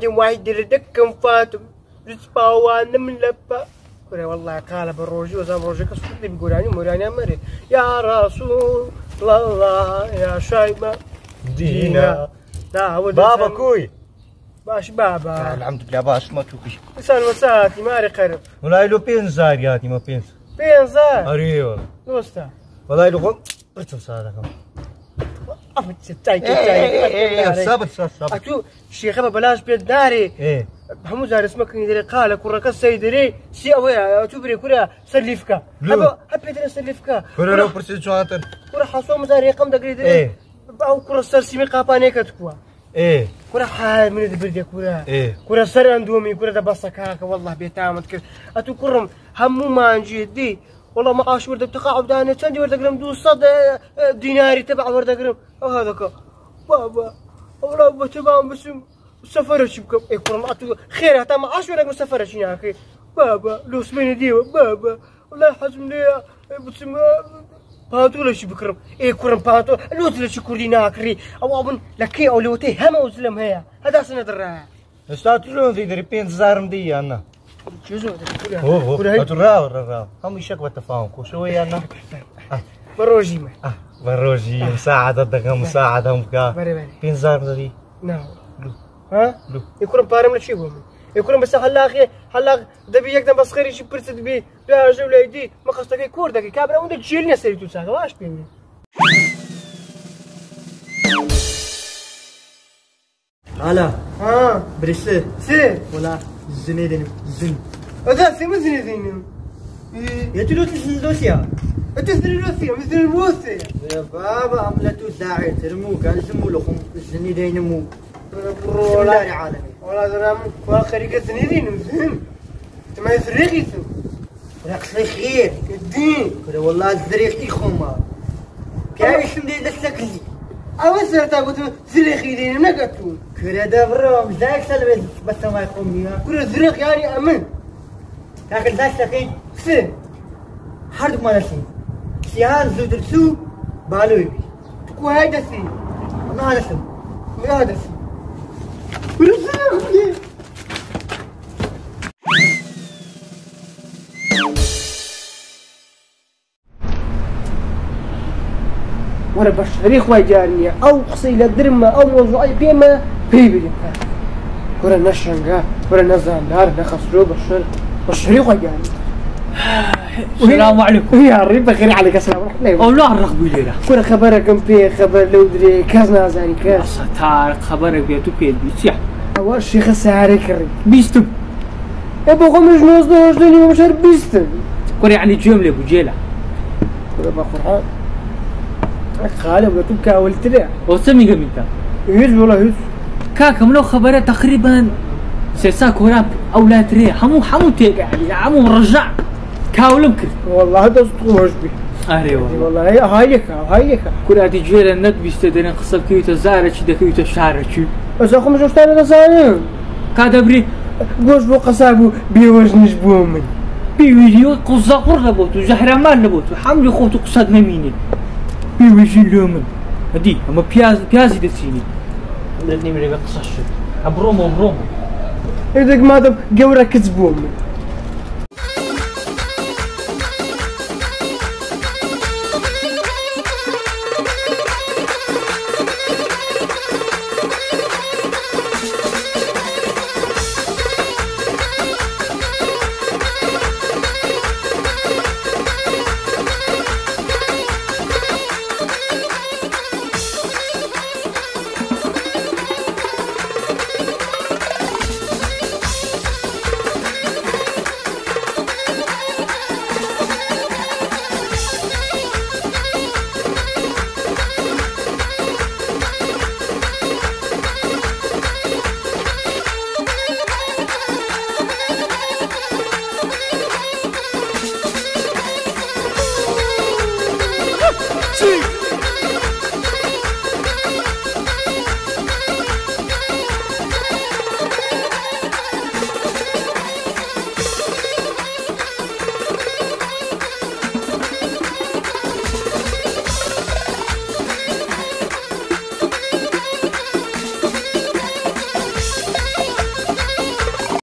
واحد واحد دكم فاتم رسباوان من لبا والله قال بالروجي وزام روجي كسر بيقولاني موراني مري يا رسول الله يا شايبه دينا بابا كوي باش بابا الحمد لله باش ما توكش سال وساتي ماري قرب والله لو بينزار ياتي ما بينز بينزار ايوه دوستا والله لو قلت صادق افت ستاي صبر صبر اتو شيخ بلاش بيد داري ايه محمود زار اسمك ندري قال كرة سيدري سي اويا تبري كرة سلفكا حبيت سلفكا كرة لو برسي شاطر كرة حصوم زار رقم دقري دري ايه او كرة سرسيمي قاباني كتكوا ايه كرة حال من البرد كرة ايه كرة سر اندومي كرة دبصك هاك والله بيتامد كذا اتو كرم همو ما نجي دي والله ما عاش ورد بتقاعد انا تندي ورد قرم دو صد ديناري تبع ورد قرم وهذاك بابا والله تمام بس سفرة شبكة إيه كرم أتو خير حتى ما عاش ورد مسافرة شنو يا أخي بابا لو سميني ديوا بابا والله حزم لي بس بانتو ليش بكرم إيه كرم بانتو لو تلش كردينا كري أو أبن لكي أو لو تي هم أوزلم هي هذا سنة درا استاتلون في دربين زارم دي أنا شو هو أتراو هم يشك بالتفاهم كوشوي أنا بروجي ما بروجي مساعدة دقة مساعدة مكا بين زارم دي نعم ها يكون بارم لشي بوم يكون بس حلاقي حلاق دبي يقدم بس خير شي برت دبي لا جوله يدي ما قصدك كوردك كابرا وندك تشيلني سيرتو ساعه واش بيني هلا ها بريسه سي ولا زنيدين زن هذا سي مزنيدين يا تلو تسلوسيا التسلوسيا مثل الموسي يا بابا عملتو داعي ترموك الزمو لكم زنيدين مو والله عالمي والله زرام واخر كسنيدين مزهم ما يسرق يسو رقص خير الدين كده والله الزريختي خما كايش مدي دسكلي أوسر تابوت زريخ يدين نقطون كده دبرو مزاك سلبس بس ما يقوم يا كل زريخ يعني أمن لكن دسكين سي حرد ما نسي سيان زودرسو بالوي تكو هيدا سي ما نسي هذا سي كل زريخ ولا بشريخ وجارية أو قصيلة درمة أو موضوع أي بيما بيبي ولا نشرنجا ولا نزال دار نخسرو بشريخ وجارية السلام عليكم يا ريت بخير عليك السلام عليكم او لا الرغبي ليلة كنا خبركم بيه خبر لو دري كازنا زاني كاز ستار خبرك بيتو كيد بيسيح أول شيخ السعاري كري بيستم يبقى مش نوصل دنيا مش بيستم كوري يعني جملة بوجيلة كنا بقرحان خالي وقتو كاولت ليه وسمي قميتا يهز والله يهز كاكا منو خبره تقريبا سيسا كوراب او لا تري حمو تيقع يعني حمو رجع كاولم كرت والله هذا صوت بي والله هايك كورا دي جيل الند بيستدرين قصب كيوتا زارة شي كيوتا شارة شي بس اخو مش مستعد لسانين كادبري قوش بو قصابو بيوجنش بومن بيويديو قزاقور لبوتو زهرمان لبوتو حملي خوتو قصاد مميني بيوجي لومن هدي اما بيازي دسيني لاني مريقا قصاشو برومو إذا ما دب قورا كتبومن